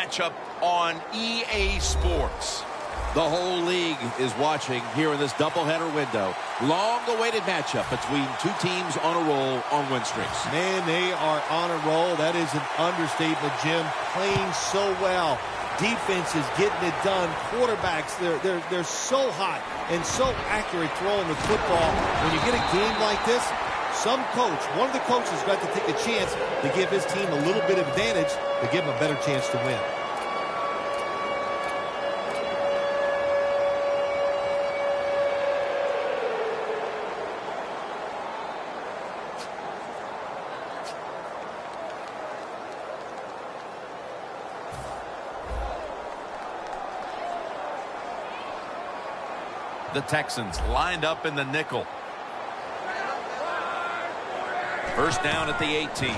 matchup on EA Sports. The whole league is watching here in this doubleheader window. Long-awaited matchup between two teams on a roll on win streaks. Man, they are on a roll. That is an understatement, Jim. Playing so well. Defense is getting it done. Quarterbacks, they're so hot and so accurate throwing the football. When you get a game like this, some coach, one of the coaches got to take a chance to give his team a little bit of advantage to give them a better chance to win. The Texans lined up in the nickel. First down at the 18.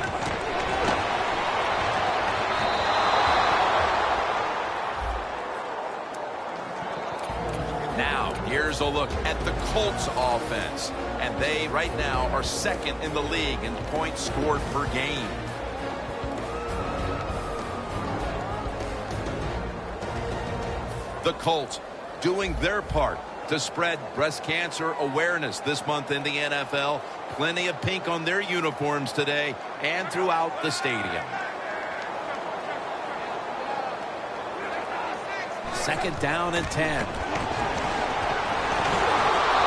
Now, here's a look at the Colts offense. And they, right now, are second in the league in points scored per game. The Colts doing their part to spread breast cancer awareness this month in the NFL. Plenty of pink on their uniforms today and throughout the stadium. Second down and 10.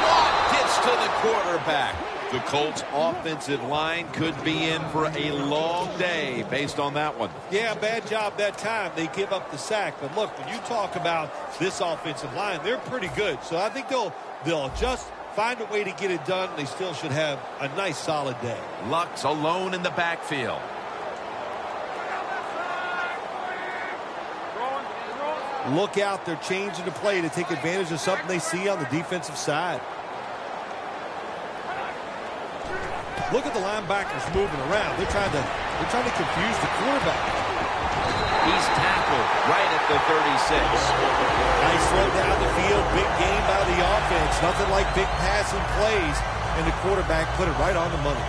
Watt gets to the quarterback. The Colts offensive line could be in for a long day based on that one. Yeah, bad job that time. They give up the sack. But look, when you talk about this offensive line, they're pretty good. So I think they'll just find a way to get it done. They still should have a nice, solid day. Luck's alone in the backfield. Look out. They're changing the play to take advantage of something they see on the defensive side. Look at the linebackers moving around. They're trying to confuse the quarterback. He's tackled right at the 36. Nice throw down the field. Big game by the offense. Nothing like big passing plays. And the quarterback put it right on the money.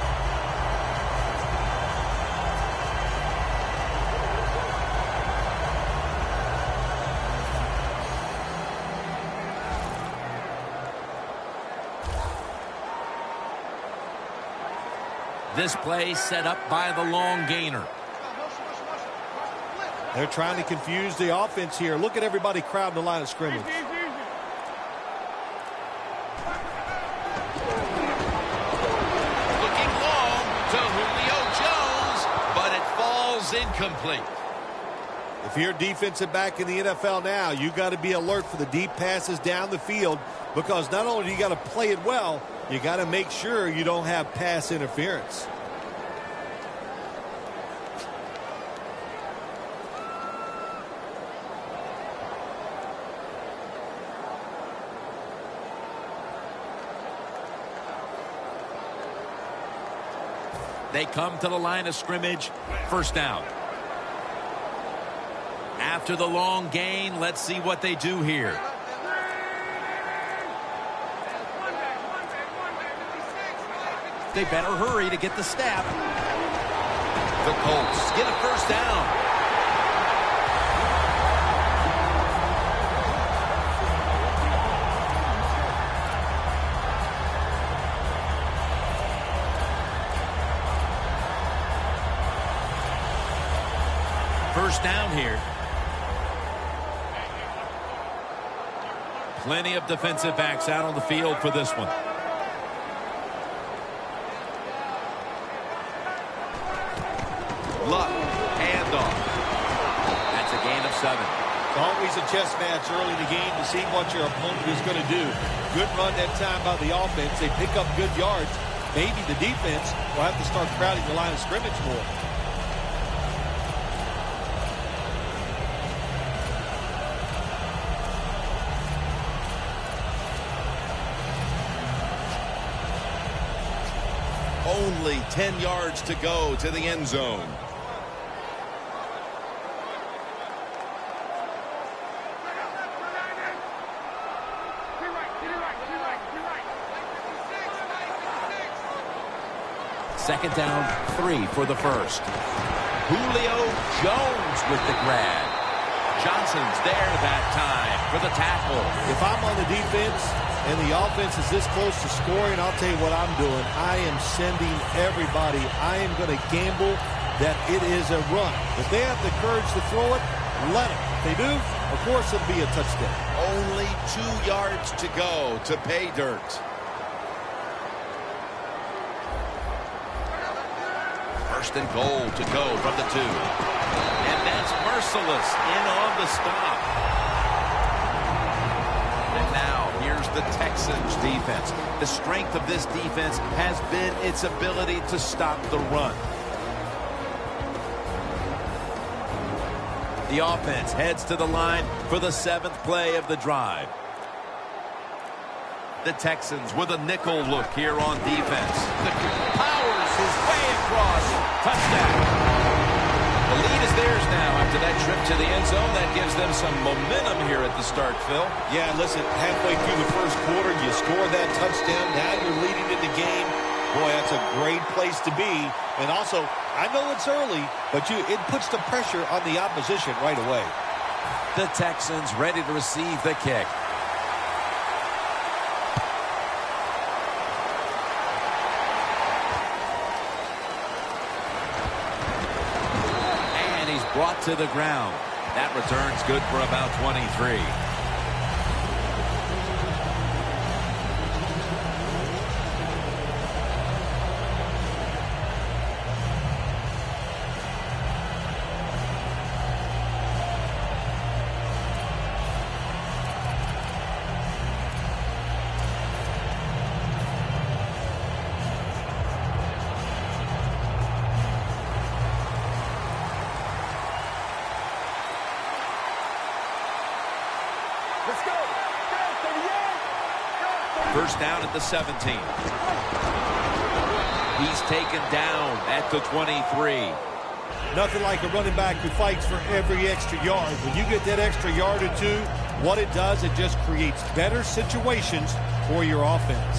This play set up by the long gainer. They're trying to confuse the offense here. Look at everybody crowding the line of scrimmage. Looking long to Julio Jones, but it falls incomplete. If you're a defensive back in the NFL now, you got to be alert for the deep passes down the field, because not only do you got to play it well, you got to make sure you don't have pass interference. They come to the line of scrimmage. First down. After the long gain, let's see what they do here. They better hurry to get the snap. The Colts get a first down. First down here. Plenty of defensive backs out on the field for this one. Luck, handoff. That's a gain of 7. It's always a chess match early in the game to see what your opponent is going to do. Good run that time by the offense. They pick up good yards. Maybe the defense will have to start crowding the line of scrimmage more. Only 10 yards to go to the end zone. Second down, 3 for the first. Julio Jones with the grab. Texans there that time for the tackle. If I'm on the defense and the offense is this close to scoring, I'll tell you what I'm doing. I am sending everybody. I am going to gamble that it is a run. If they have the courage to throw it, let them. If they do, of course it'll be a touchdown. Only 2 yards to go to pay dirt. First and goal to go from the 2. And that's merciless in on the stop. And now here's the Texans defense. The strength of this defense has been its ability to stop the run. The offense heads to the line for the 7th play of the drive. The Texans with a nickel look here on defense. The powers his way across. Touchdown. The lead is theirs now after that trip to the end zone. That gives them some momentum here at the start, Phil. Yeah, listen, halfway through the first quarter, you score that touchdown. Now you're leading in the game. Boy, that's a great place to be. And also, I know it's early, but it puts the pressure on the opposition right away. The Texans ready to receive the kick. And he's brought to the ground. That return's good for about 23. First down at the 17. He's taken down at the 23. Nothing like a running back who fights for every extra yard. When you get that extra yard or two, what it does, it just creates better situations for your offense.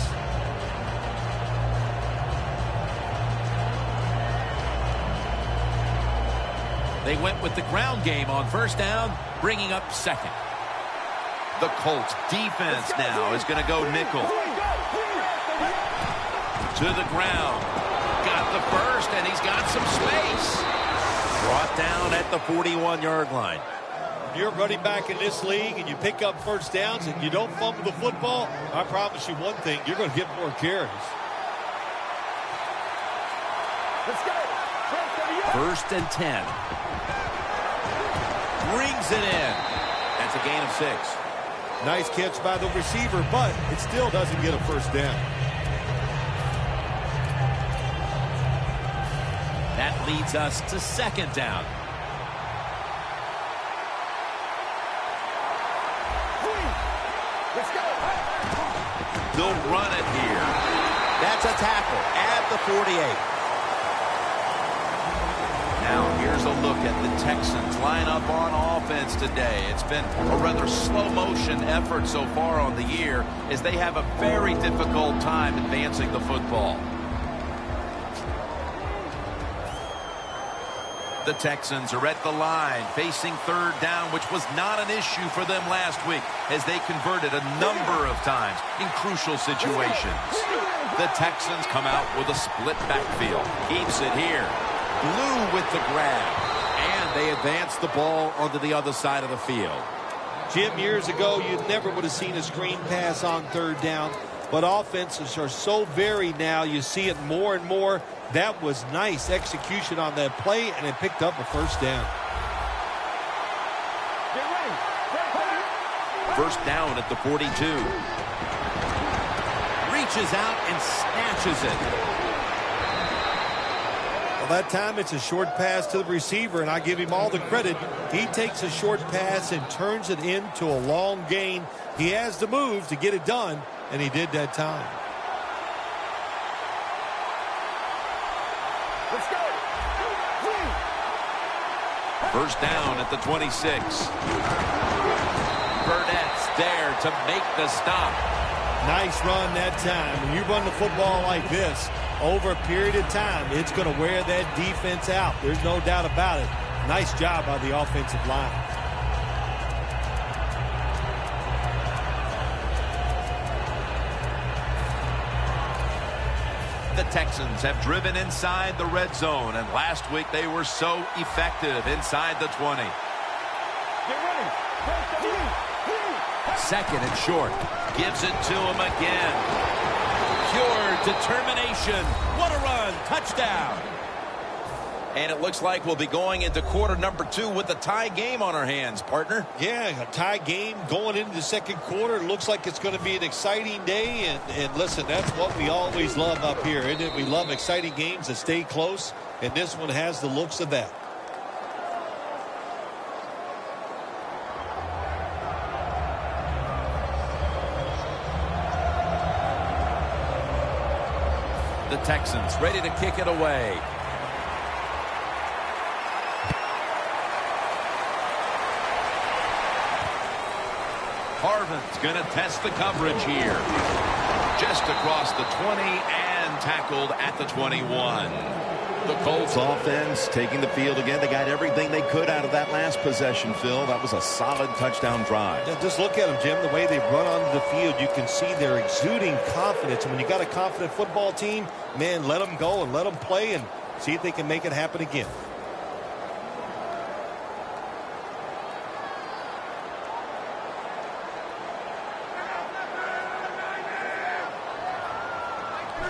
They went with the ground game on first down, bringing up second. The Colts defense now is going to go nickel. To the ground. Got the first, and he's got some space. Brought down at the 41-yard line. You're running back in this league, and you pick up first downs, and you don't fumble the football, I promise you one thing, you're going to get more carries. First and 10. Brings it in. That's a gain of 6. Nice catch by the receiver, but it still doesn't get a first down. That leads us to second down. They'll run it here. That's a tackle at the 48. Now here's a look at the Texans line up on offense today. It's been a rather slow motion effort so far on the year as they have a very difficult time advancing the football. The Texans are at the line facing third down, which was not an issue for them last week as they converted a number of times in crucial situations. The Texans come out with a split backfield. Keeps it here. Blue with the grab. And they advance the ball onto the other side of the field. Jim, years ago, you never would have seen a screen pass on third down. But offenses are so varied now, you see it more and more. That was nice execution on that play, and it picked up a first down. First down at the 42. Reaches out and snatches it. Well, that time it's a short pass to the receiver, and I give him all the credit. He takes a short pass and turns it into a long gain. He has the move to get it done, and he did that time. Let's go. First down at the 26. Burnett's there to make the stop. Nice run that time. When you run the football like this, over a period of time, it's going to wear that defense out. There's no doubt about it. Nice job by the offensive line. the Texans have driven inside the red zone, and last week they were so effective inside the 20. Get ready. Second and short. Gives it to him again. Pure determination. What a run. Touchdown. And it looks like we'll be going into quarter number 2 with a tie game on our hands, partner. Yeah, a tie game going into the second quarter. It looks like it's going to be an exciting day. And listen, that's what we always love up here, isn't it? We love exciting games that stay close, and this one has the looks of that. The Texans ready to kick it away. Harvin's going to test the coverage here. Just across the 20 and tackled at the 21. The Colts offense taking the field again. They got everything they could out of that last possession, Phil. That was a solid touchdown drive. Yeah, just look at them, Jim. The way they run onto the field, you can see they're exuding confidence. And when you got a confident football team, man, let them go and let them play and see if they can make it happen again.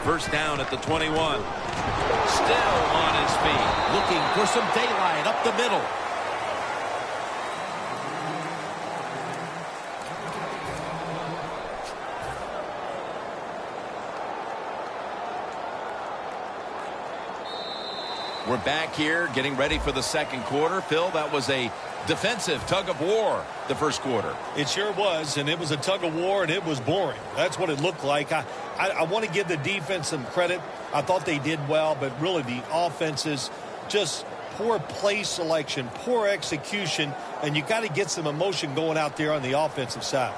First down at the 21. Still on his feet. Looking for some daylight up the middle. We're back here getting ready for the second quarter. Phil, that was a defensive tug of war the first quarter. It sure was, and it was a tug of war, and it was boring. That's what it looked like. I want to give the defense some credit. I thought they did well, but really the offense is just poor play selection, poor execution, and you got to get some emotion going out there on the offensive side.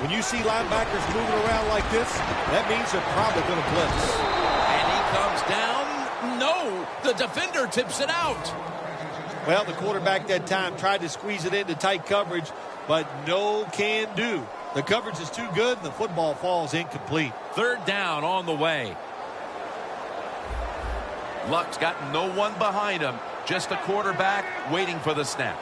When you see linebackers moving around like this, that means they're probably going to blitz. And he comes down. No, the defender tips it out. Well, the quarterback that time tried to squeeze it into tight coverage, but no can do. The coverage is too good, and the football falls incomplete. Third down on the way. Luck's got no one behind him. Just a quarterback waiting for the snap.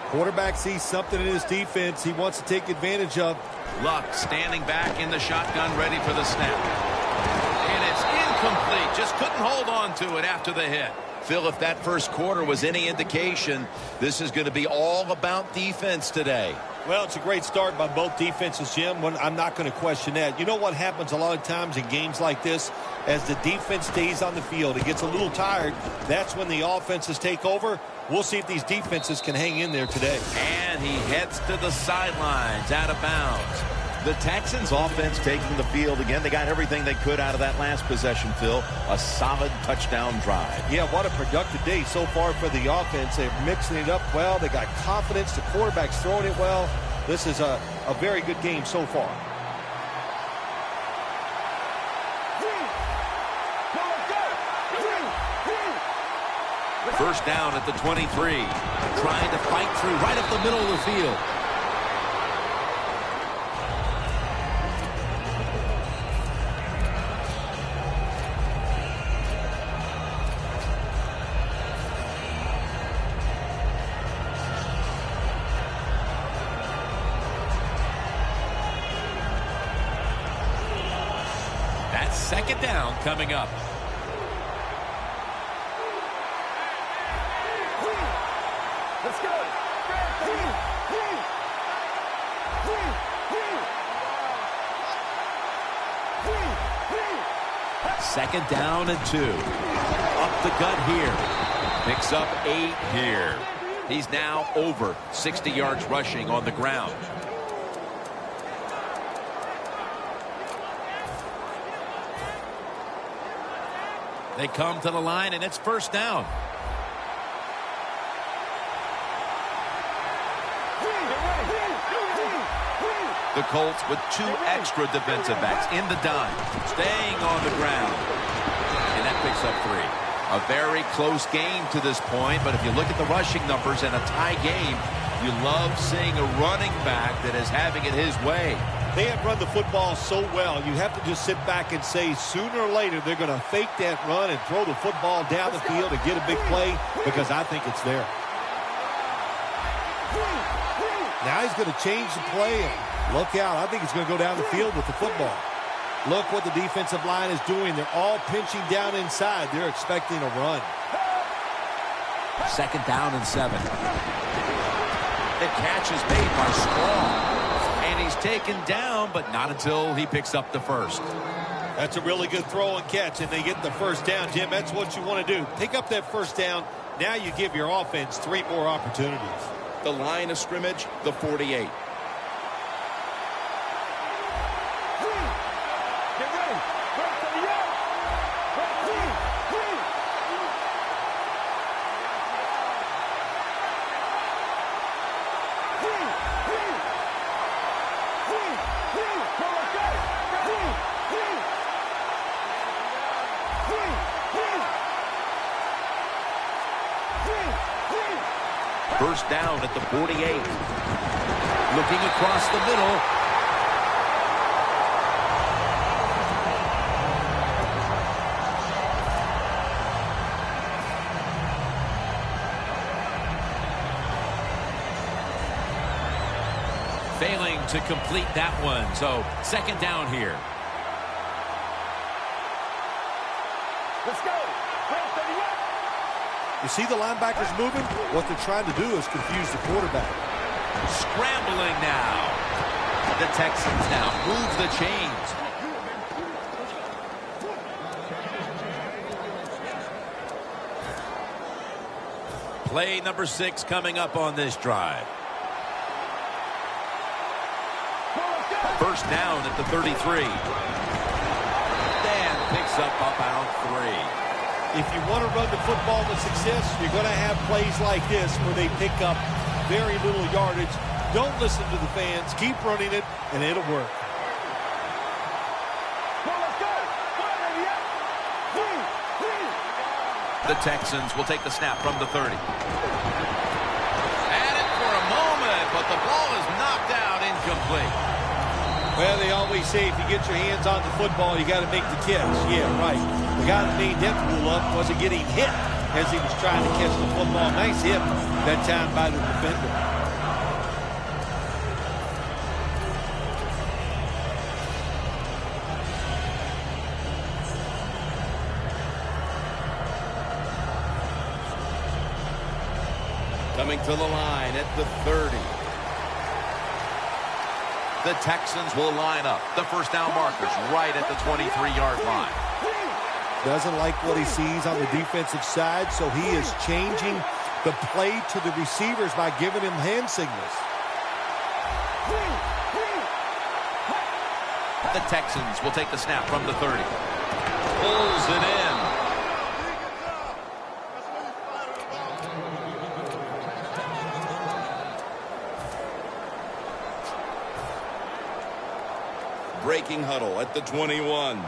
Quarterback sees something in his defense he wants to take advantage of. Luck standing back in the shotgun, ready for the snap. And it's incomplete. Just couldn't hold on to it after the hit. Phil, if that first quarter was any indication, this is going to be all about defense today. Well, it's a great start by both defenses, Jim. I'm not going to question that. You know what happens a lot of times in games like this? As the defense stays on the field, it gets a little tired. That's when the offenses take over. We'll see if these defenses can hang in there today. And he heads to the sidelines, out of bounds. The Texans offense taking the field again. They got everything they could out of that last possession, Phil. A solid touchdown drive. Yeah, what a productive day so far for the offense. They're mixing it up well. They got confidence. The quarterback's throwing it well. This is a very good game so far. First down at the 23. Trying to fight through right up the middle of the field. That's second down coming up. Let's go. Second down and 2. Up the gut here. Picks up 8 here. He's now over 60 yards rushing on the ground. They come to the line, and it's first down. The Colts with 2 extra defensive backs in the dime, staying on the ground. And that picks up 3. A very close game to this point, but if you look at the rushing numbers in a tie game, you love seeing a running back that is having it his way. They have run the football so well, you have to just sit back and say sooner or later they're going to fake that run and throw the football down the field and get a big play, because I think it's there. Now he's going to change the play, and look out. I think he's going to go down the field with the football. Look what the defensive line is doing. They're all pinching down inside. They're expecting a run. 2nd down and 7. The catch is made by Strong. And he's taken down, but not until he picks up the first. That's a really good throw and catch, and they get the first down, Jim. That's what you want to do. Pick up that first down. Now you give your offense 3 more opportunities. The line of scrimmage, the 48. Get ready. Run to the yard. First down at the 48. Looking across the middle. Failing to complete that one. So 2nd down here. Let's go. Run to the yard. You see the linebackers moving? What they're trying to do is confuse the quarterback. Scrambling now. The Texans now move the chains. Play number 6 coming up on this drive. First down at the 33. Dan picks up about 3. If you want to run the football with success, you're going to have plays like this where they pick up very little yardage. Don't listen to the fans. Keep running it, and it'll work. The Texans will take the snap from the 30. At it for a moment, but the ball is knocked out, incomplete. Well, they always say if you get your hands on the football, you got to make the catch. Yeah, right. The guy that made that rule up wasn't getting hit as he was trying to catch the football. Nice hit that time by the defender. Coming to the line at the 30. The Texans will line up. The first down markers right at the 23-yard line. Doesn't like what he sees on the defensive side, so he is changing the play to the receivers by giving him hand signals. The Texans will take the snap from the 30. Pulls it in. Breaking huddle at the 21.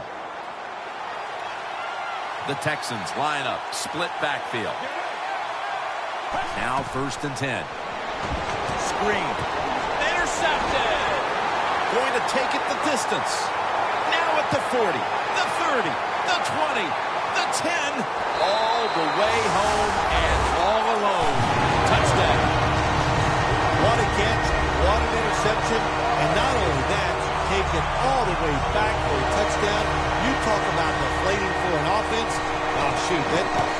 The Texans line up, split backfield. Now 1st and 10. Screen. Intercepted. Going to take it the distance. Now at the 40, the 30, the 20, the 10. All the way home and all alone. Touchdown. What a catch, what an interception, and not only that, take it all the way back for a touchdown. You talk about deflating for an offense. Oh, shoot,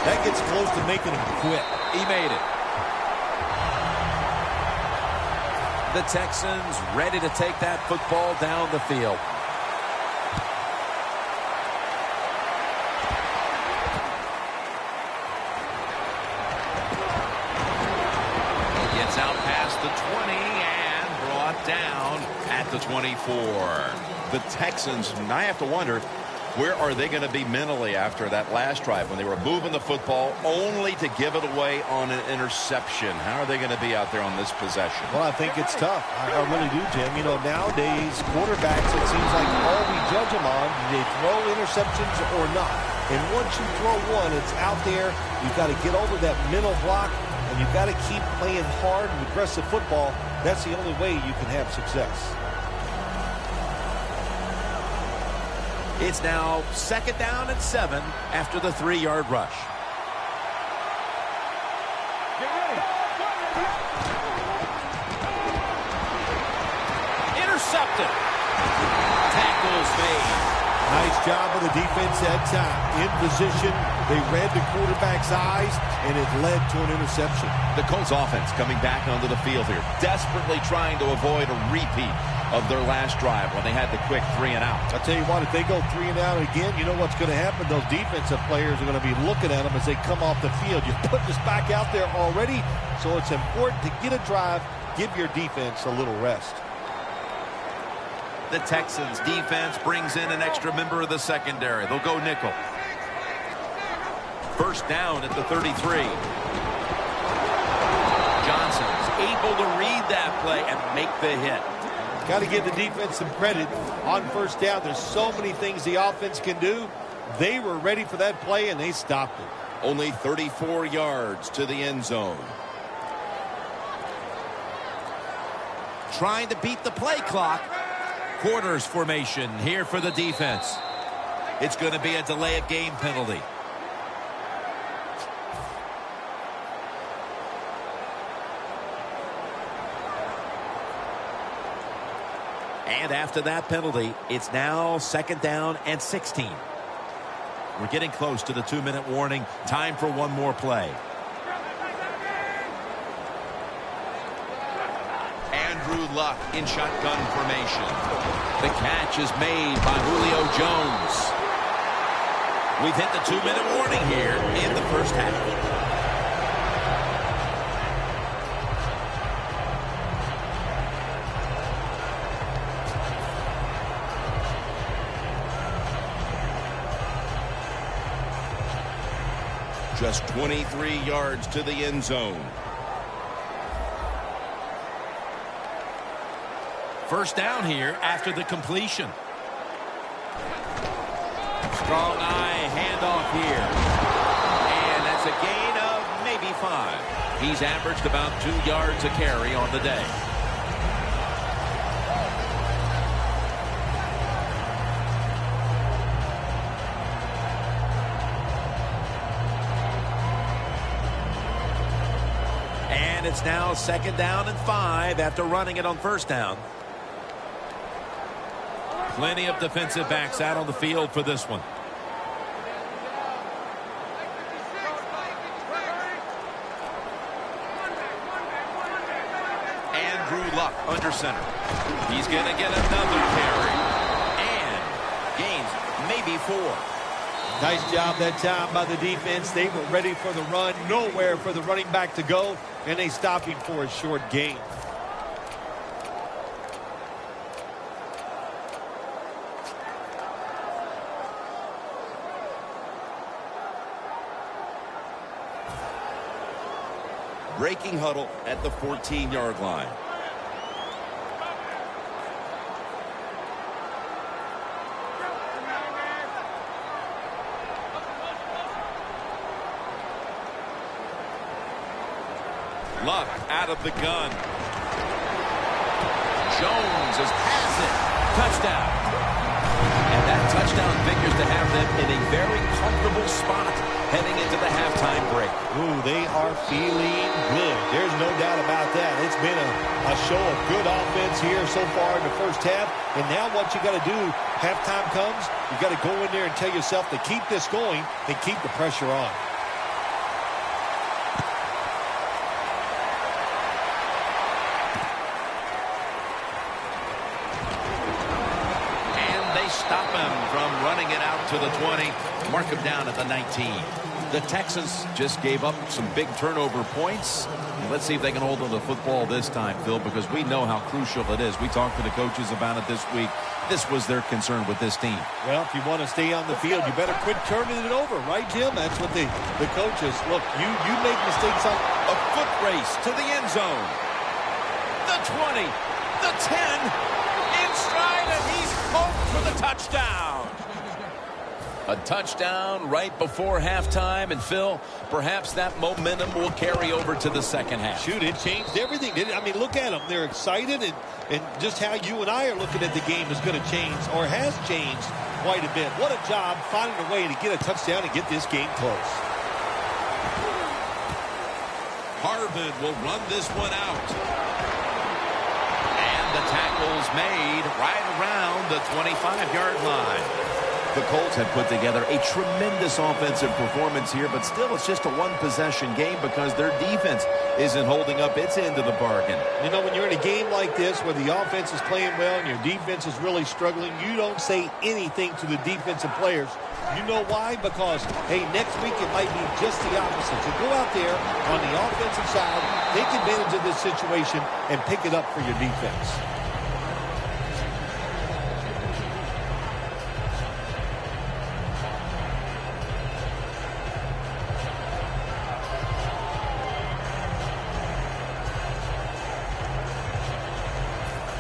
that gets close to making him quit. He made it. The Texans ready to take that football down the field. Gets out past the 20 and brought down at the 24. The Texans, and I have to wonder, Where are they going to be mentally after that last drive when they were moving the football only to give it away on an interception? How are they going to be out there on this possession? Well, I think it's tough. I really do, Jim. You know, nowadays, quarterbacks, it seems like all we judge them on, do they throw interceptions or not? And once you throw one, it's out there. You've got to get over that mental block, and you've got to keep playing hard and aggressive football. That's the only way you can have success. It's now 2nd down and 7 after the 3-yard rush. Get ready. Intercepted. Tackles made. Nice job of the defense that time. In position, they read the quarterback's eyes, and it led to an interception. The Colts offense coming back onto the field here, desperately trying to avoid a repeat of their last drive when they had the quick 3-and-out. I'll tell you what, if they go 3-and-out again, you know what's going to happen? Those defensive players are going to be looking at them as they come off the field. You put this back out there already, so it's important to get a drive, give your defense a little rest. The Texans defense brings in an extra member of the secondary. They'll go nickel. First down at the 33. Johnson's able to read that play and make the hit. Got to give the defense some credit on first down. There's so many things the offense can do. They were ready for that play, and they stopped it. Only 34 yards to the end zone. Trying to beat the play clock. Quarters formation here for the defense. It's going to be a delay of game penalty. And after that penalty, it's now 2nd down and 16. We're getting close to the 2-minute warning. Time for one more play. Andrew Luck in shotgun formation. The catch is made by Julio Jones. We've hit the 2-minute warning here in the first half. Just 23 yards to the end zone. First down here after the completion. Strong eye handoff here. And that's a gain of maybe 5. He's averaged about 2 yards a carry on the day. And it's now 2nd down and 5 after running it on first down. Plenty of defensive backs out on the field for this one. Andrew Luck under center. He's going to get another carry. And gains maybe 4. Nice job that time by the defense. They were ready for the run. Nowhere for the running back to go. And they stopped him for a short gain. Breaking huddle at the 14-yard line. Luck out of the gun. Jones is past it. Touchdown. And that touchdown figures to have them in a very comfortable spot heading into the halftime break. Ooh, they are feeling good. There's no doubt about that. It's been a show of good offense here so far in the first half. And now what you got to do, halftime comes, you got to go in there and tell yourself to keep this going and keep the pressure on. And they stop him from running it out to the 20. Mark him down at the 19. The Texans just gave up some big turnover points. Let's see if they can hold on to the football this time, Phil, because we know how crucial it is. We talked to the coaches about it this week. This was their concern with this team. Well, if you want to stay on the field, you better quit turning it over, right, Jim? That's what the coaches, look, you make mistakes on. A foot race to the end zone. The 20, the 10, in stride, and he's poked for the touchdown. A touchdown right before halftime, and Phil, perhaps that momentum will carry over to the second half. Shoot, it changed everything. I mean, look at them. They're excited, and just how you and I are looking at the game is going to change, or has changed quite a bit. What a job finding a way to get a touchdown and get this game close. Harvin will run this one out. And the tackle's made right around the 25-yard line. The Colts have put together a tremendous offensive performance here, but still it's just a one-possession game because their defense isn't holding up its end of the bargain. You know, when you're in a game like this where the offense is playing well and your defense is really struggling, you don't say anything to the defensive players. You know why? Because, hey, next week it might be just the opposite. So go out there on the offensive side, take advantage of this situation, and pick it up for your defense.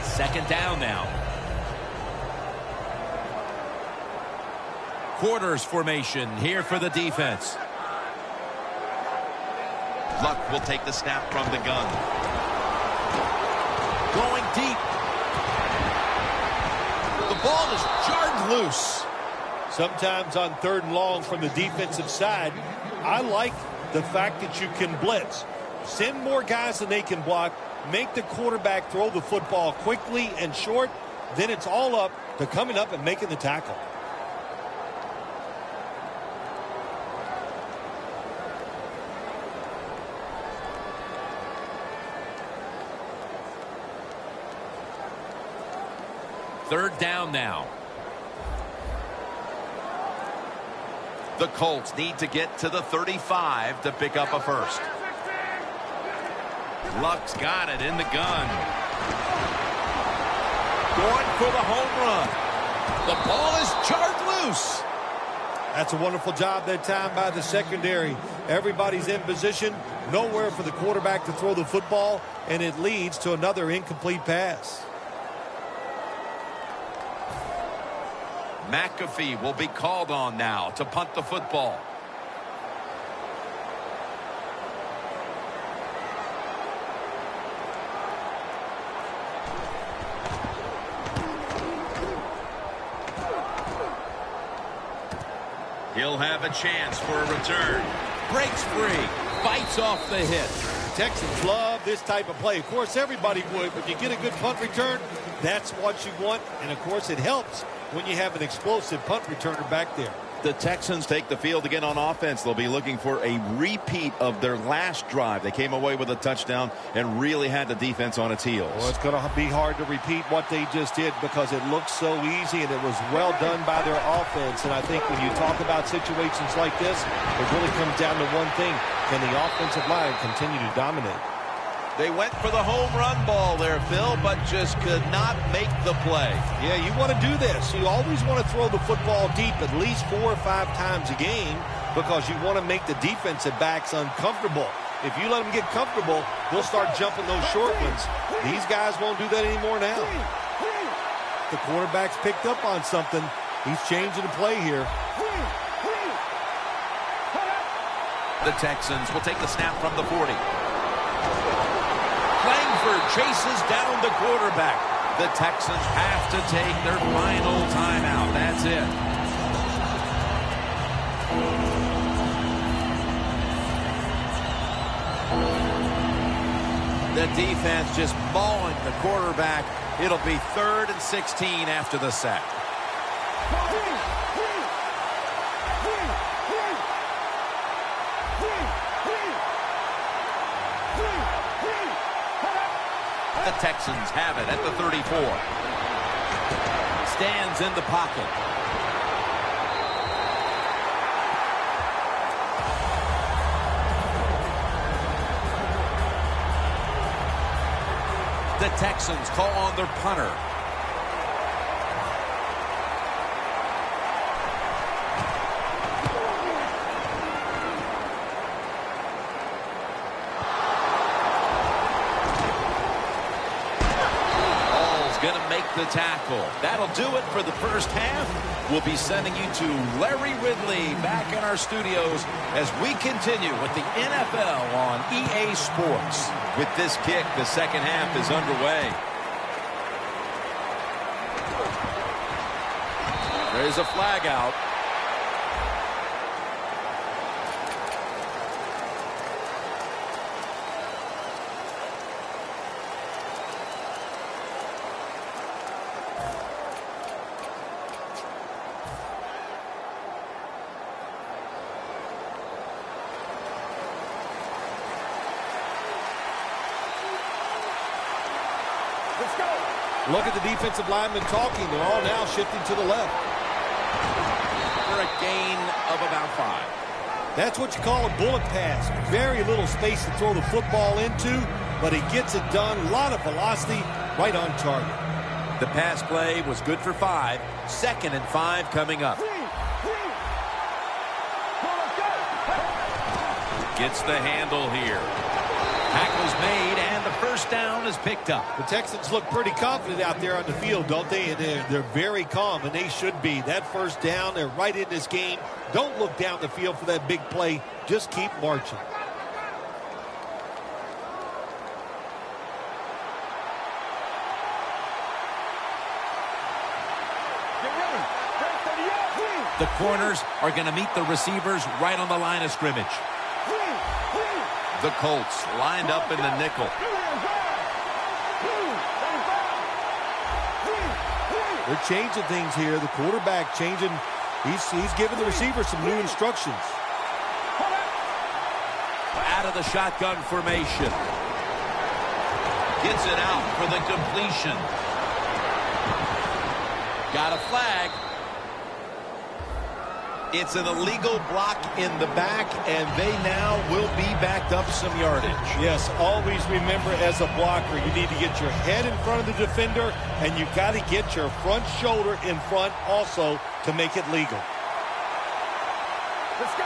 Second down now. Quarters formation here for the defense. Luck will take the snap from the gun. Going deep. The ball is jarred loose. Sometimes on 3rd and long from the defensive side, I like the fact that you can blitz. Send more guys than they can block. Make the quarterback throw the football quickly and short. Then it's all up to coming up and making the tackle. Third down now. The Colts need to get to the 35 to pick up a first. Luck's got it in the gun. Going for the home run. The ball is jarred loose. That's a wonderful job that time by the secondary. Everybody's in position. Nowhere for the quarterback to throw the football, and it leads to another incomplete pass. McAfee will be called on now to punt the football. He'll have a chance for a return. Breaks free. Bites off the hit. Texans love this type of play. Of course, everybody would. When you get a good punt return, that's what you want. And, of course, it helps when you have an explosive punt returner back there. The Texans take the field again on offense. They'll be looking for a repeat of their last drive. They came away with a touchdown and really had the defense on its heels. Well, it's going to be hard to repeat what they just did because it looks so easy and it was well done by their offense. And I think when you talk about situations like this, it really comes down to one thing. Can the offensive line continue to dominate? They went for the home run ball there, Phil, but just could not make the play. Yeah, you want to do this. You always want to throw the football deep at least 4 or 5 times a game because you want to make the defensive backs uncomfortable. If you let them get comfortable, they'll start jumping those short ones. These guys won't do that anymore now. The quarterback's picked up on something. He's changing the play here. The Texans will take the snap from the 40. Langford chases down the quarterback. The Texans have to take their final timeout. That's it. The defense just mauling the quarterback. It'll be 3rd and 16 after the sack. The Texans have it at the 34. Stands in the pocket. The Texans call on their punter. Going to make the tackle. That'll do it for the first half. We'll be sending you to Larry Ridley back in our studios as we continue with the NFL on EA Sports. With this kick, the second half is underway. There's a flag out. Look at the defensive linemen talking. They're all now shifting to the left. For a gain of about 5. That's what you call a bullet pass. Very little space to throw the football into, but he gets it done. A lot of velocity, right on target. The pass play was good for 5. 2nd and 5 coming up. Gets the handle here. Tackle's made, and the first down is picked up. The Texans look pretty confident out there on the field, don't they? And they're very calm, and they should be. That first down, they're right in this game. Don't look down the field for that big play. Just keep marching. The corners are going to meet the receivers right on the line of scrimmage. The Colts lined up in the nickel. They're changing things here. The quarterback changing. He's giving the receiver some new instructions. Out of the shotgun formation. Gets it out for the completion. Got a flag. It's an illegal block in the back, and they now will be backed up some yardage. Yes, always remember as a blocker, you need to get your head in front of the defender, and you've got to get your front shoulder in front also to make it legal. Let's go.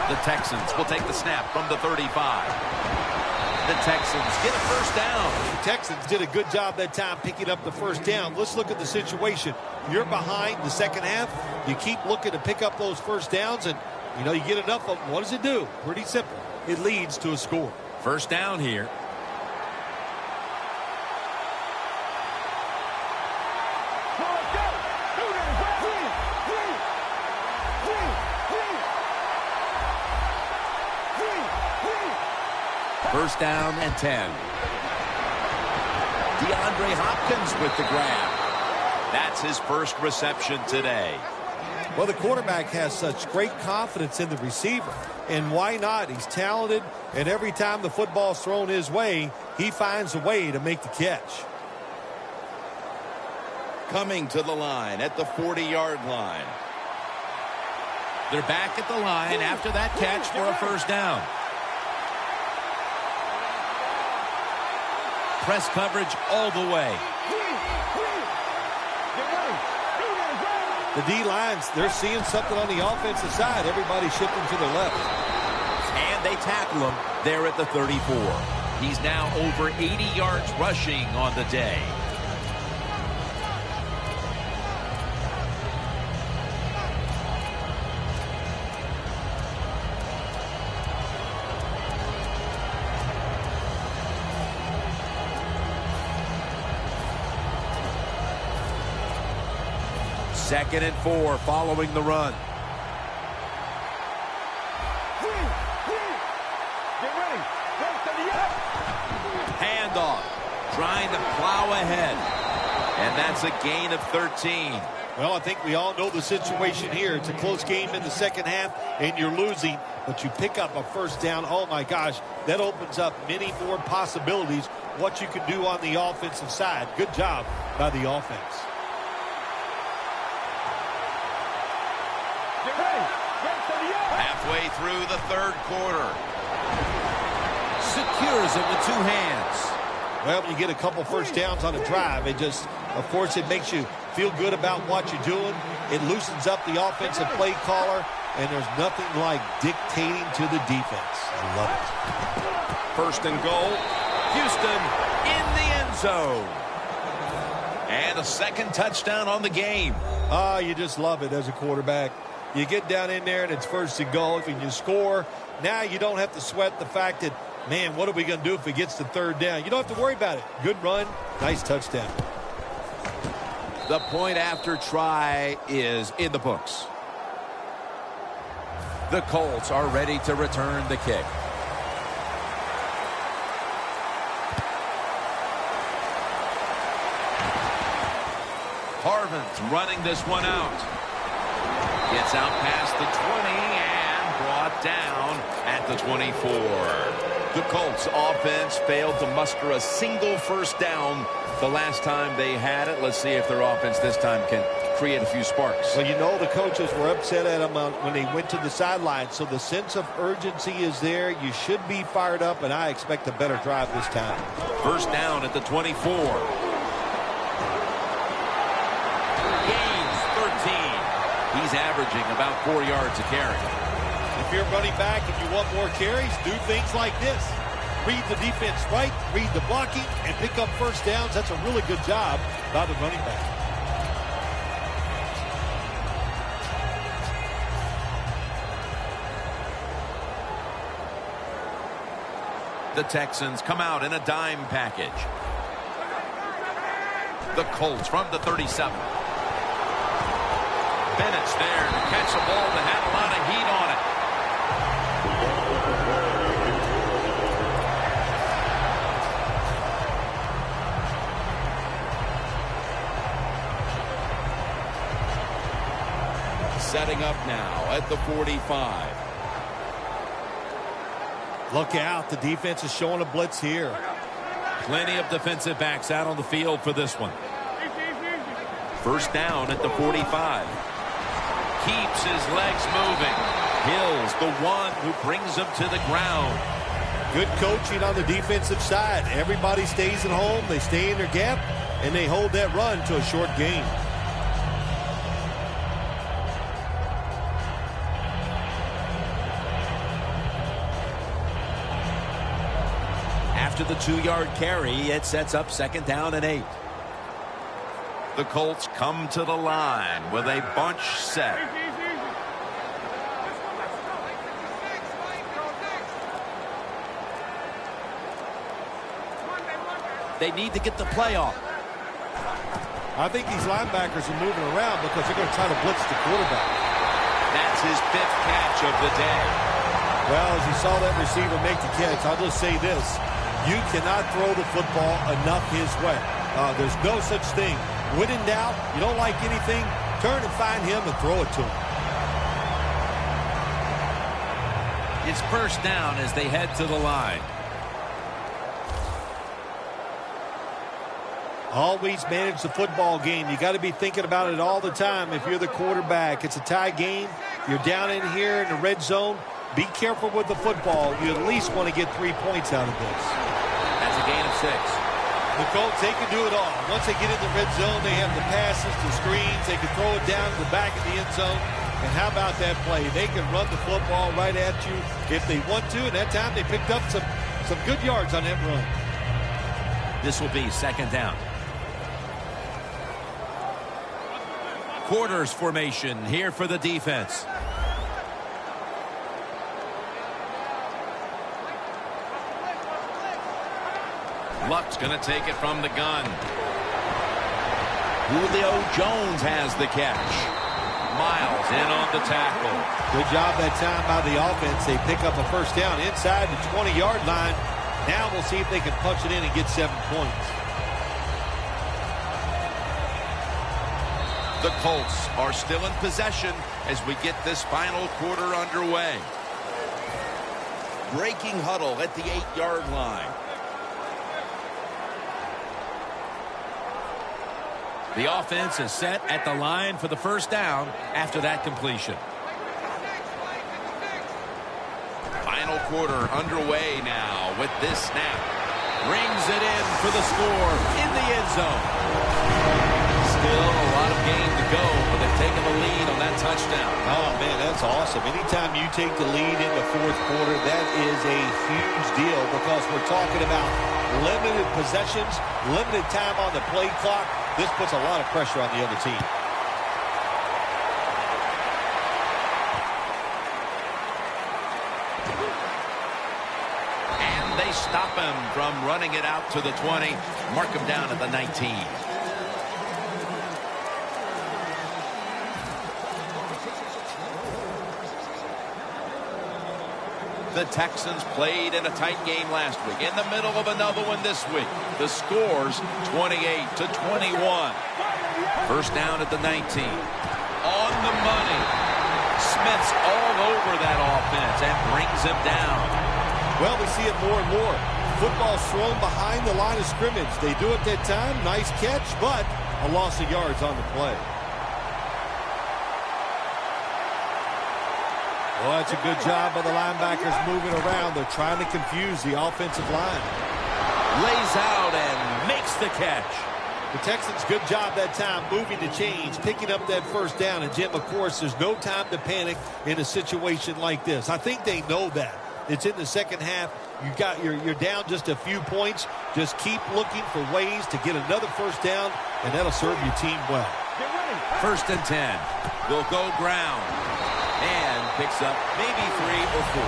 The Texans will take the snap from the 35. The Texans get a first down. The Texans did a good job that time picking up the first down. Let's look at the situation. You're behind the second half. You keep looking to pick up those first downs, and, you get enough of them. What does it do? Pretty simple. It leads to a score. First down here. First down and 10. DeAndre Hopkins with the grab. That's his first reception today. Well, the quarterback has such great confidence in the receiver. And why not? He's talented, and every time the football's thrown his way, he finds a way to make the catch. Coming to the line at the 40-yard line. They're back at the line after that catch for a first down. Press coverage all the way. The D-lines, they're seeing something on the offensive side. Everybody's shifting to the left. And they tackle him there at the 34. He's now over 80 yards rushing on the day. Second and 4 following the run. Handoff. Trying to plow ahead. And that's a gain of 13. Well, I think we all know the situation here. It's a close game in the second half, and you're losing, but you pick up a first down. Oh, my gosh, that opens up many more possibilities what you can do on the offensive side. Good job by the offense. Get ready. Red 38. Halfway through the third quarter. Secures it with two hands. Well, you get a couple first downs on a drive. It just, of course, it makes you feel good about what you're doing. It loosens up the offensive play caller, and there's nothing like dictating to the defense. I love it. First and goal. Houston in the end zone. And a second touchdown on the game. Ah, you just love it as a quarterback. You get down in there, and it's first and goal. If you score, now you don't have to sweat the fact that, man, what are we going to do if it gets to third down? You don't have to worry about it. Good run, nice touchdown. The point after try is in the books. The Colts are ready to return the kick. Harvin's running this one out. Gets out past the 20 and brought down at the 24. The Colts offense failed to muster a single first down the last time they had it. Let's see if their offense this time can create a few sparks. Well, you know the coaches were upset at them when they went to the sideline, so the sense of urgency is there. You should be fired up, and I expect a better drive this time. First down at the 24. Gains 13. He's averaging about 4 yards a carry. If you're running back and you want more carries, do things like this. Read the defense right, read the blocking, and pick up first downs. That's a really good job by the running back. The Texans come out in a dime package. The Colts from the 37. Bennett's there to catch the ball that had a lot of heat on it. Setting up now at the 45. Look out. The defense is showing a blitz here. Plenty of defensive backs out on the field for this one. First down at the 45. Keeps his legs moving. Hill's the one who brings him to the ground. Good coaching on the defensive side. Everybody stays at home. They stay in their gap, and they hold that run to a short gain. After the 2-yard carry, it sets up second down and 8. The Colts come to the line with a bunch set. They need to get the play off. I think these linebackers are moving around because they're going to try to blitz the quarterback. That's his 5th catch of the day. Well, as you saw that receiver make the catch, I'll just say this. You cannot throw the football enough his way. There's no such thing. When in doubt, you don't like anything, turn and find him and throw it to him. It's first down as they head to the line. Always manage the football game. You got to be thinking about it all the time if you're the quarterback. It's a tie game. You're down in here in the red zone. Be careful with the football. You at least want to get 3 points out of this. That's a gain of 6. The Colts, they can do it all. Once they get in the red zone, they have the passes, the screens. They can throw it down to the back of the end zone. And how about that play? They can run the football right at you if they want to. And that time they picked up some good yards on that run. This will be second down. Quarters formation here for the defense. Luck's going to take it from the gun. Julio Jones has the catch. Miles in on the tackle. Good job that time by the offense. They pick up a first down inside the 20-yard line. Now we'll see if they can punch it in and get 7 points. The Colts are still in possession as we get this final quarter underway. Breaking huddle at the 8-yard line. The offense is set at the line for the first down after that completion. quarter underway now with this snap. Rings it in for the score in the end zone. Still a lot of game to go, but they've taken the lead on that touchdown. Oh, man, that's awesome. Anytime you take the lead in the fourth quarter, that is a huge deal because we're talking about limited possessions, limited time on the play clock. This puts a lot of pressure on the other team. They stop him from running it out to the 20. Mark him down at the 19. The Texans played in a tight game last week. In the middle of another one this week. The score's 28-21. First down at the 19. On the money. Smith's all over that offense and brings him down. Well, we see it more and more. Football's thrown behind the line of scrimmage. They do it that time. Nice catch, but a loss of yards on the play. Well, that's a good job by the linebackers moving around. They're trying to confuse the offensive line. Lays out and makes the catch. The Texans, good job that time, moving the chains, picking up that first down. And, Jim, of course, there's no time to panic in a situation like this. I think they know that. It's in the second half. You're down just a few points. Just keep looking for ways to get another first down, and that'll serve your team well. First and 10. Will go ground. And picks up maybe 3 or 4.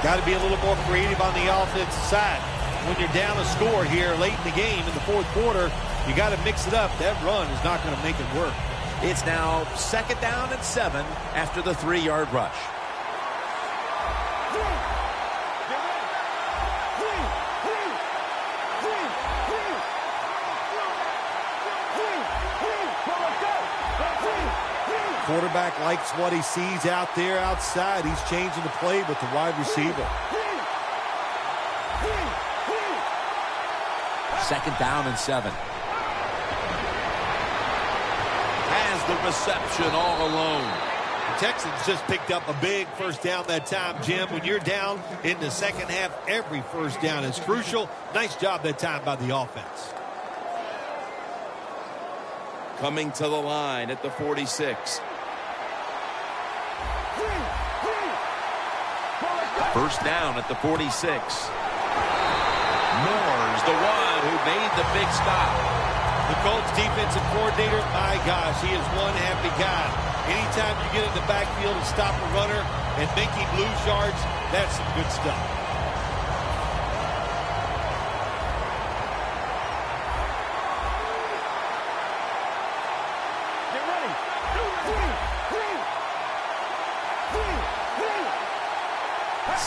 Got to be a little more creative on the offensive side. When you're down a score here late in the game in the fourth quarter, you got to mix it up. That run is not going to make it work. It's now second down and 7 after the 3-yard rush. Quarterback likes what he sees out there outside. He's changing the play with the wide receiver. Second down and 7. Has the reception all alone. The Texans just picked up a big first down that time, Jim. When you're down in the second half, every first down is crucial. Nice job that time by the offense. Coming to the line at the 46. First down at the 46. Moore's the one who made the big stop. The Colts defensive coordinator, my gosh, he is one happy guy. Anytime you get in the backfield and stop a runner and make him lose yards, that's some good stuff.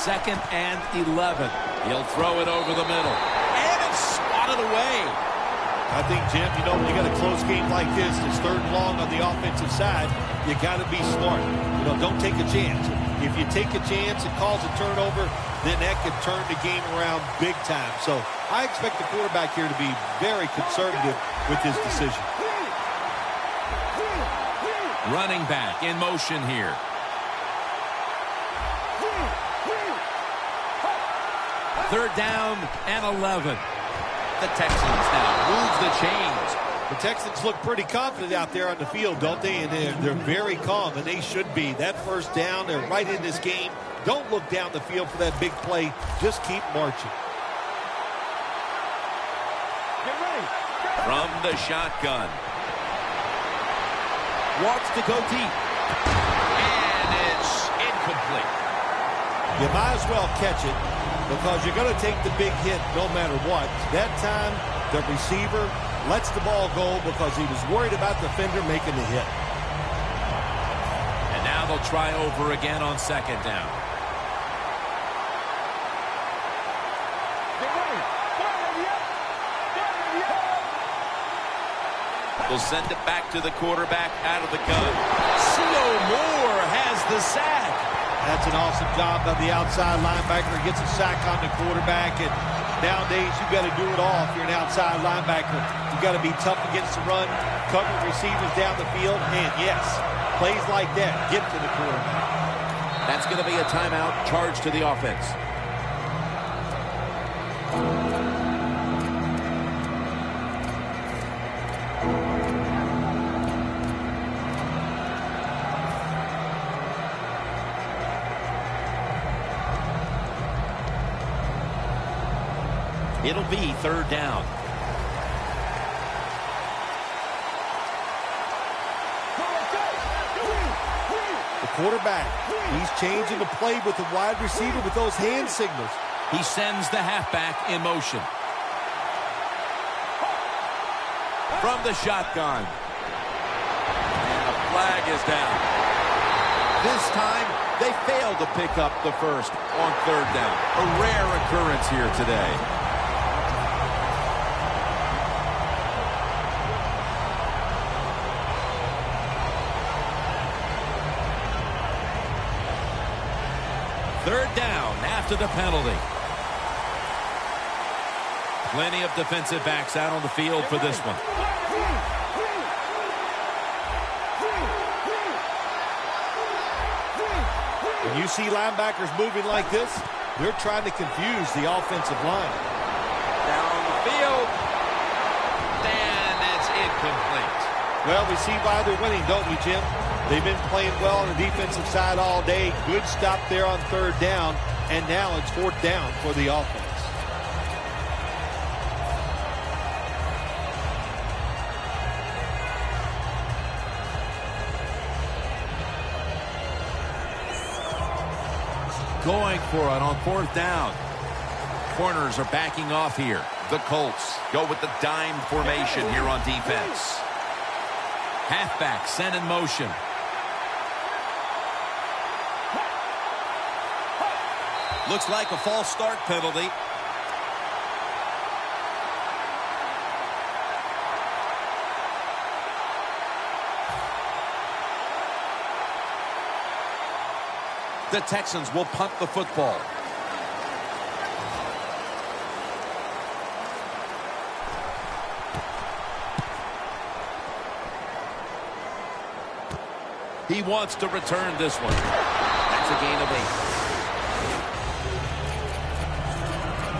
Second and 11. He'll throw it over the middle. And it's swatted away. I think, Jim, when you got a close game like this, it's third and long on the offensive side, you got to be smart. Don't take a chance. If you take a chance and cause a turnover, then that could turn the game around big time. So I expect the quarterback here to be very conservative with his decision. Running back in motion here. Third down and 11. The Texans now move the chains. The Texans look pretty confident out there on the field, don't they? And they're very calm, and they should be. That first down, they're right in this game. Don't look down the field for that big play. Just keep marching. Get ready. From the shotgun. Wants to go deep. And it's incomplete. You might as well catch it because you're going to take the big hit no matter what. That time, the receiver lets the ball go because he was worried about the defender making the hit. And now they'll try over again on second down. They'll send it back to the quarterback out of the gun. C.O. Moore has the sack. That's an awesome job by the outside linebacker. He gets a sack on the quarterback. And nowadays, you've got to do it all if you're an outside linebacker. You've got to be tough against the run, cover receivers down the field, and yes, plays like that get to the quarterback. That's going to be a timeout charged to the offense. It'll be third down. The quarterback, he's changing the play with the wide receiver with those hand signals. He sends the halfback in motion. From the shotgun. And the flag is down. This time, they failed to pick up the first on third down. A rare occurrence here today. Third down after the penalty. Plenty of defensive backs out on the field for this one. When you see linebackers moving like this, they're trying to confuse the offensive line. Down the field. And it's incomplete. Well, we see why they're winning, don't we, Jim? They've been playing well on the defensive side all day. Good stop there on third down. And now it's fourth down for the offense. Going for it on fourth down. Corners are backing off here. The Colts go with the dime formation here on defense. Halfback sent in motion. Looks like a false start penalty. The Texans will punt the football. He wants to return this one. That's a gain of 8.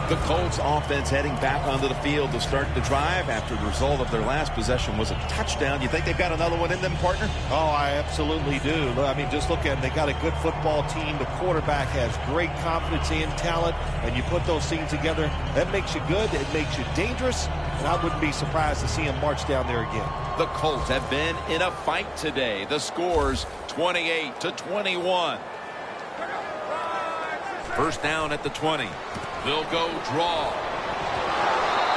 The Colts offense heading back onto the field to start the drive after the result of their last possession was a touchdown. You think they've got another one in them, partner? Oh, I absolutely do. I mean, just look at them. They got a good football team. The quarterback has great confidence and talent, and you put those things together, that makes you good. It makes you dangerous, and I wouldn't be surprised to see him march down there again. The Colts have been in a fight today. The score's 28-21. First down at the 20. They'll go draw.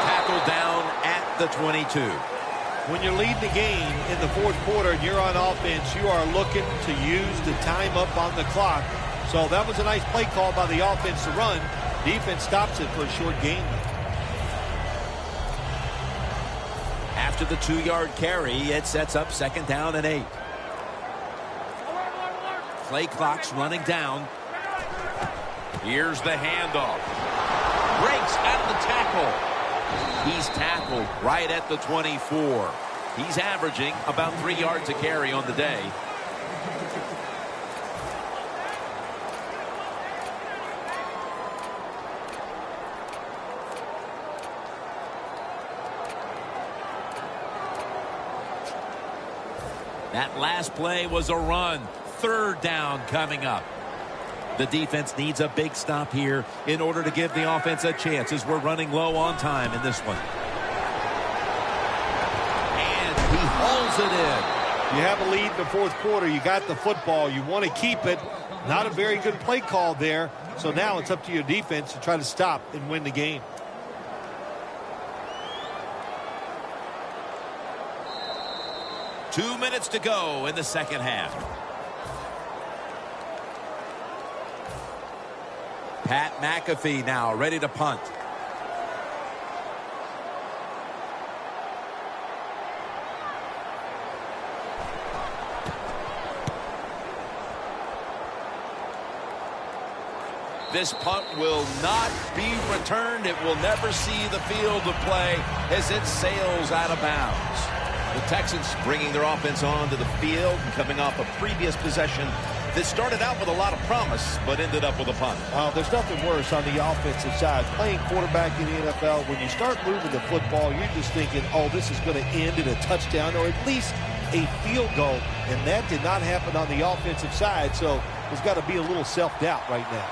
Tackle down at the 22. When you're leading the game in the fourth quarter and you're on offense, you are looking to use the time up on the clock. So that was a nice play call by the offense to run. Defense stops it for a short gain. After the 2-yard carry, it sets up second down and 8. Play clock's running down. Here's the handoff. Breaks out of the tackle. He's tackled right at the 24. He's averaging about 3 yards a carry on the day. That last play was a run. Third down coming up. The defense needs a big stop here in order to give the offense a chance as we're running low on time in this one. And he hauls it in. You have a lead in the fourth quarter. You got the football. You want to keep it. Not a very good play call there. So now it's up to your defense to try to stop and win the game. Two minutes to go in the second half. Pat McAfee now ready to punt. This punt will not be returned. It will never see the field of play as it sails out of bounds. The Texans bringing their offense onto the field and coming off a previous possession that started out with a lot of promise, but ended up with a punt. There's nothing worse on the offensive side. Playing quarterback in the NFL, when you start moving the football, you're just thinking, oh, this is going to end in a touchdown or at least a field goal, and that did not happen on the offensive side, so there's got to be a little self-doubt right now.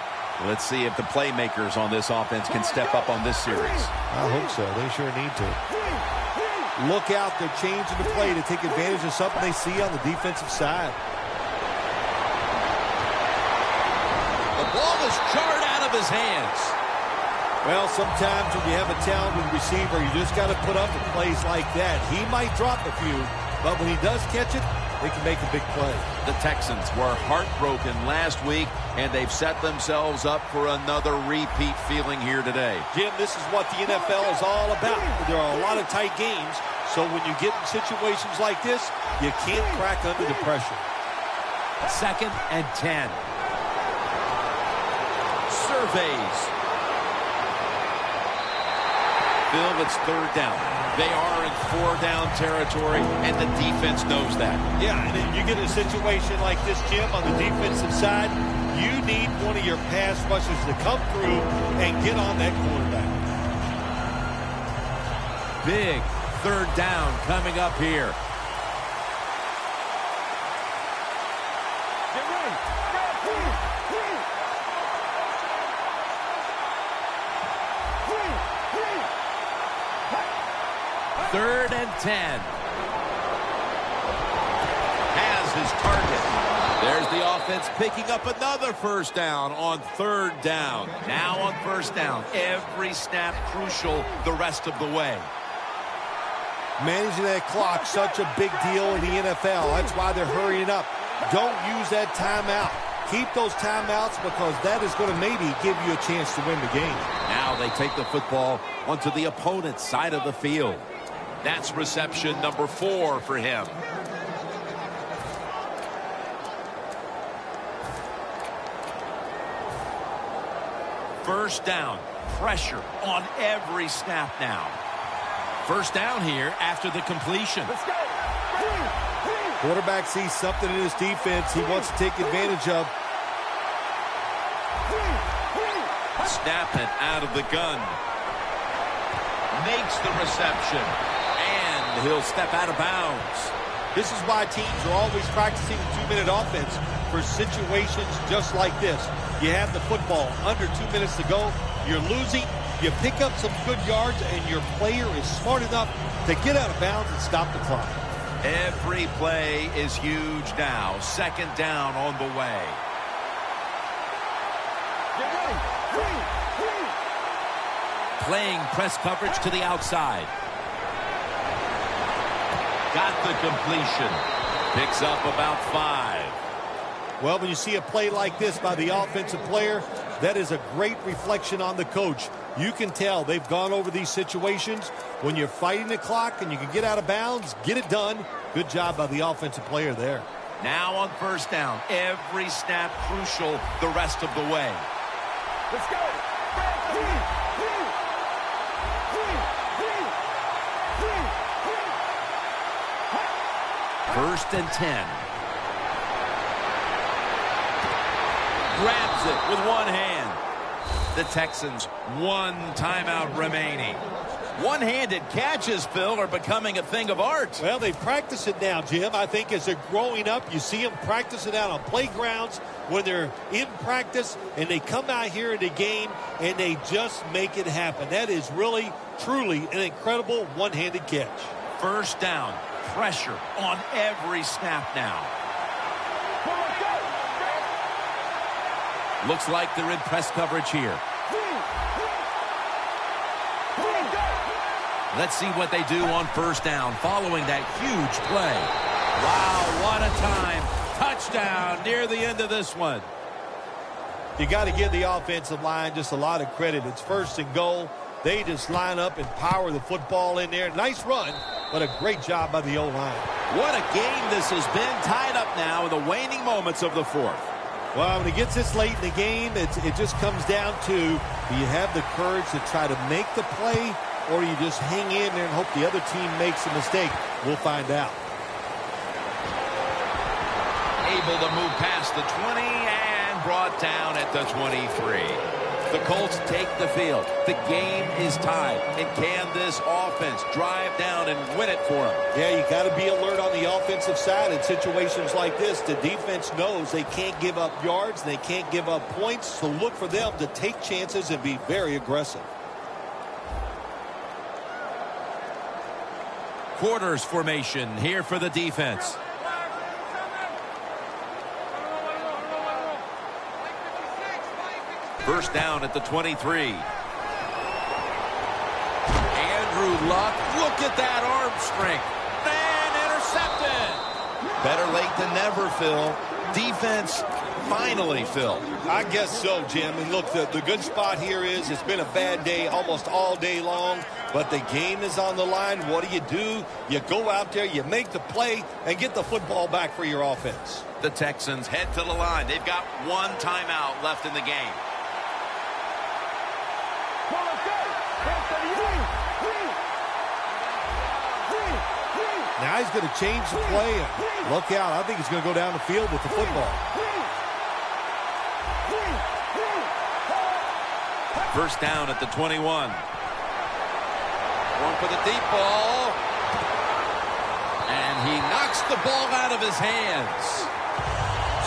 Let's see if the playmakers on this offense can step up on this series. I hope so. They sure need to. Look out. They're changing the play to take advantage of something they see on the defensive side. The ball is jarred out of his hands. Well, sometimes when you have a talented receiver, you just got to put up with plays like that. He might drop a few, but when he does catch it, they can make a big play. The Texans were heartbroken last week, and they've set themselves up for another repeat feeling here today. Jim, this is what the NFL is all about. There are a lot of tight games, so when you get in situations like this, you can't crack under the pressure. 2nd and 10. Surveys. Bill, it's 3rd down. They are in 4-down territory, and the defense knows that. Yeah, and then you get a situation like this, Jim, on the defensive side, you need one of your pass rushers to come through and get on that quarterback. Big 3rd down coming up here. Get ready. 3rd and 10. Has his target. There's the offense picking up another 1st down on 3rd down. Now on 1st down. Every snap crucial the rest of the way. Managing that clock, such a big deal in the NFL. That's why they're hurrying up. Don't use that timeout. Keep those timeouts because that is going to maybe give you a chance to win the game. Now they take the football onto the opponent's side of the field. That's reception number 4 for him. First down. Pressure on every snap now. 1st down here after the completion. Let's go. Quarterback sees something in his defense he wants to take advantage of. Snapping out of the gun. Makes the reception. And he'll step out of bounds. This is why teams are always practicing the 2-minute offense for situations just like this. You have the football under 2 minutes to go. You're losing. You pick up some good yards, and your player is smart enough to get out of bounds and stop the clock. Every play is huge now. 2nd down on the way. Get ready. Playing press coverage to the outside. Got the completion. Picks up about 5. Well, when you see a play like this by the offensive player, that is a great reflection on the coach. You can tell they've gone over these situations. When you're fighting the clock and you can get out of bounds, get it done. Good job by the offensive player there. Now on 1st down. Every snap crucial the rest of the way. Let's go. 1st and 10. Grabs it with one hand. The Texans, 1 timeout remaining. One-handed catches, Phil, are becoming a thing of art. Well, they practice it now, Jim. I think as they're growing up, you see them practice it out on playgrounds when they're in practice, and they come out here in the game, and they just make it happen. That is really, truly an incredible one-handed catch. 1st down. Pressure on every snap now. Looks like they're in press coverage here. Let's see what they do on 1st down following that huge play. Wow, what a time. Touchdown near the end of this one. You got to give the offensive line just a lot of credit. It's 1st and goal. They just line up and power the football in there. Nice run, but a great job by the O-line. What a game this has been, tied up now in the waning moments of the 4th. Well, when it gets this late in the game, it just comes down to, do you have the courage to try to make the play, or you just hang in there and hope the other team makes a mistake? We'll find out. Able to move past the 20 and brought down at the 23. The Colts take the field. The game is tied. And can this offense drive down and win it for them? Yeah, you got to be alert on the offensive side in situations like this. The defense knows they can't give up yards. They can't give up points. So look for them to take chances and be very aggressive. Quarters formation here for the defense. First down at the 23. Andrew Luck, look at that arm strength. And intercepted. Better late than never, Phil. Defense finally, Phil. I guess so, Jim. And look, the good spot here is it's been a bad day almost all day long, but the game is on the line. What do? You go out there, you make the play, and get the football back for your offense. The Texans head to the line. They've got one timeout left in the game. Now he's going to change the play. And look out. I think he's going to go down the field with the football. First down at the 21. One for the deep ball. And he knocks the ball out of his hands.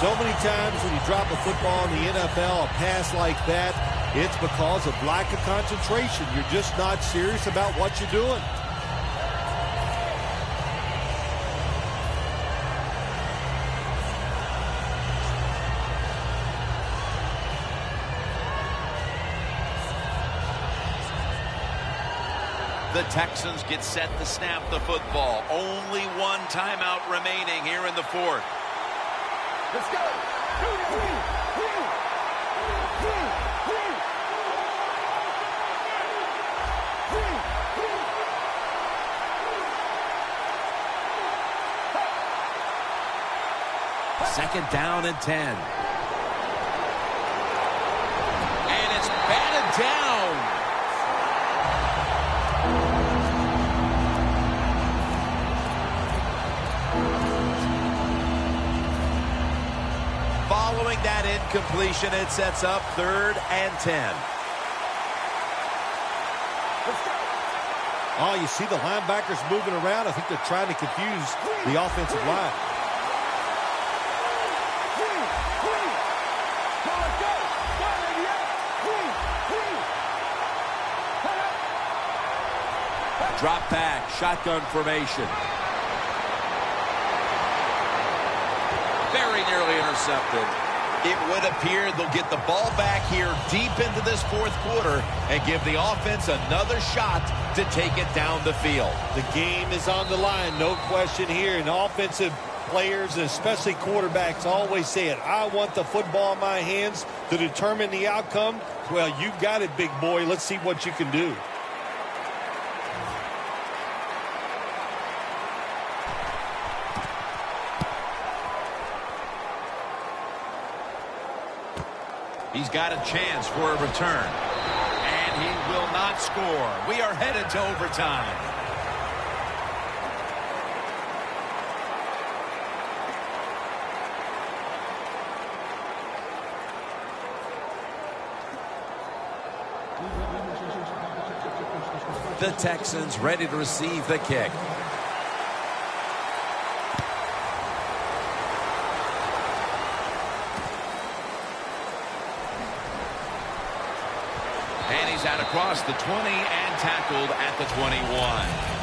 So many times when you drop a football in the NFL, a pass like that, it's because of lack of concentration. You're just not serious about what you're doing. The Texans get set to snap the football. Only one timeout remaining here in the fourth. Let's go. Second down and 10. And it's batted down. Following that incompletion, it sets up 3rd and 10. Oh, you see the linebackers moving around. I think they're trying to confuse the offensive line. Drop back, shotgun formation. Very nearly intercepted. It would appear they'll get the ball back here deep into this fourth quarter and give the offense another shot to take it down the field. The game is on the line, no question here. And offensive players, and especially quarterbacks, always say it. I want the football in my hands to determine the outcome. Well, you got it, big boy. Let's see what you can do. He's got a chance for a return. And he will not score. We are headed to overtime. The Texans ready to receive the kick. And he's out across the 20 and tackled at the 21.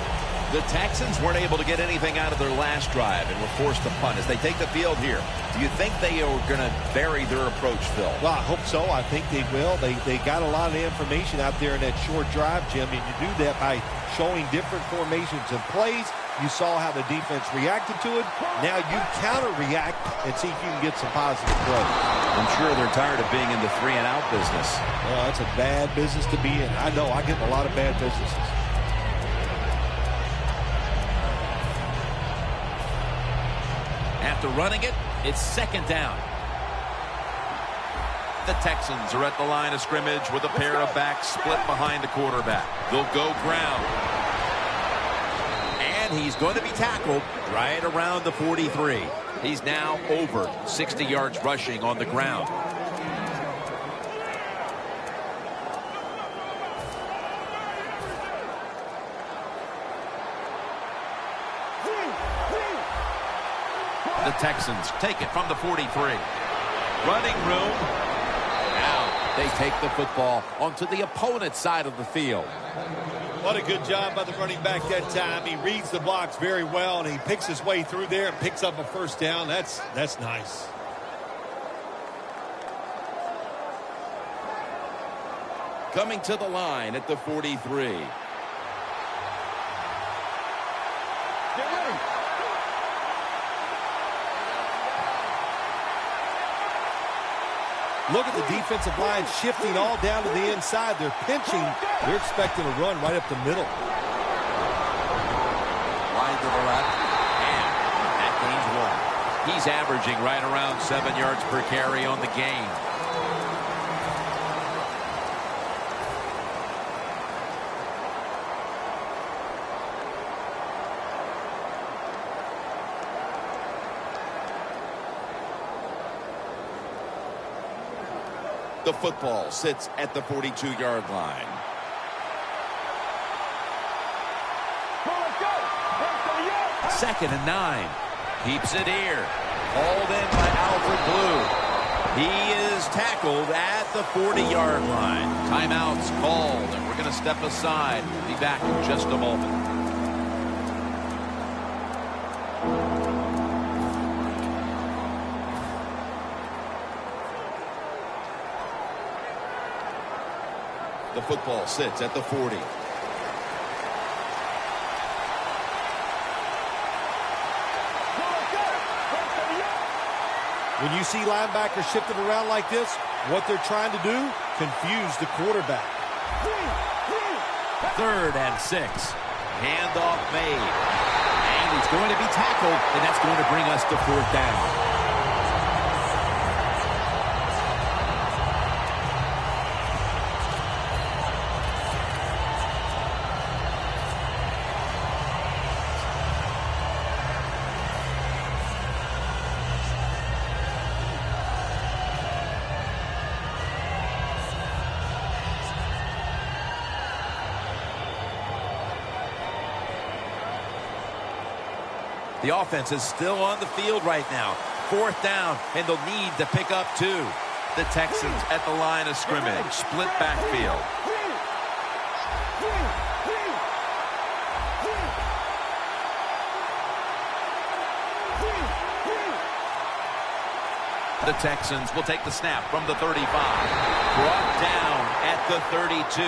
The Texans weren't able to get anything out of their last drive and were forced to punt as they take the field here. Do you think they are going to vary their approach, Phil? Well, I hope so. I think they will. They got a lot of information out there in that short drive, Jim, and you do that by showing different formations and plays. You saw how the defense reacted to it. Now you counter-react and see if you can get some positive plays. I'm sure they're tired of being in the 3-and-out business. Well, that's a bad business to be in. I know. I get in a lot of bad businesses. After running it, it's second down. The Texans are at the line of scrimmage with a pair of backs split behind the quarterback. They'll go ground. And And he's going to be tackled right around the 43. He's now over 60 yards rushing on the ground. The Texans take it from the 43. Running room. Now they take the football onto the opponent's side of the field. What a good job by the running back that time. He reads the blocks very well, and he picks his way through there and picks up a first down. That's nice. Coming to the line at the 43. Look at the defensive line shifting all down to the inside. They're pinching. They're expecting a run right up the middle. Line to the left, and that gains 1. He's averaging right around 7 yards per carry on the game. The football sits at the 42-yard line. Second and 9. Keeps it here. Hauled in by Alfred Blue. He is tackled at the 40-yard line. Timeout's called, and we're going to step aside. Be back in just a moment. The football sits at the 40. When you see linebackers shifted around like this, what they're trying to do, confuse the quarterback. 3rd and 6. Handoff made. And he's going to be tackled, and that's going to bring us to 4th down. The offense is still on the field right now. 4th down, and they'll need to pick up 2. The Texans at the line of scrimmage. Split backfield. The Texans will take the snap from the 35. Brought down at the 32.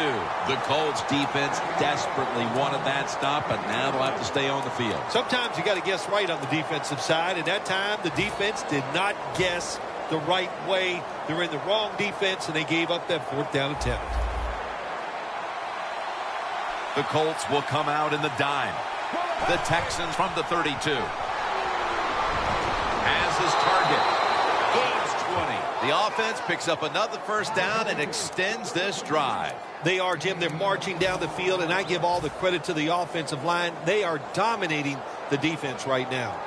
The Colts defense desperately wanted that stop, but now they'll have to stay on the field. Sometimes you got to guess right on the defensive side, and that time the defense did not guess the right way. They're in the wrong defense, and they gave up that 4th down attempt. The Colts will come out in the dime. The Texans from the 32. Has his target. The offense picks up another first down and extends this drive. They are, Jim. They're marching down the field, and I give all the credit to the offensive line. They are dominating the defense right now.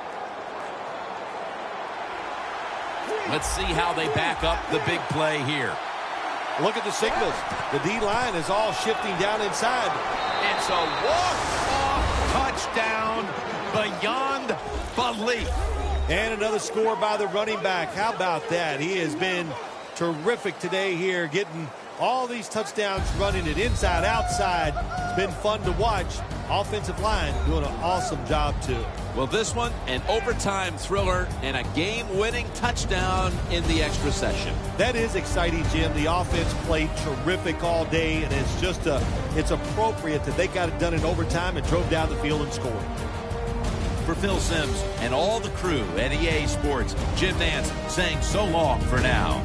Let's see how they back up the big play here. Look at the signals. The D-line is all shifting down inside. It's a walk-off touchdown beyond belief. And another score by the running back. How about that? He has been terrific today here, getting all these touchdowns, running it inside, outside. It's been fun to watch. Offensive line doing an awesome job, too. Well, this one, an overtime thriller and a game-winning touchdown in the extra session. That is exciting, Jim. The offense played terrific all day, and it's appropriate that they got it done in overtime and drove down the field and scored. For Phil Simms and all the crew at EA Sports, Jim Nance saying so long for now.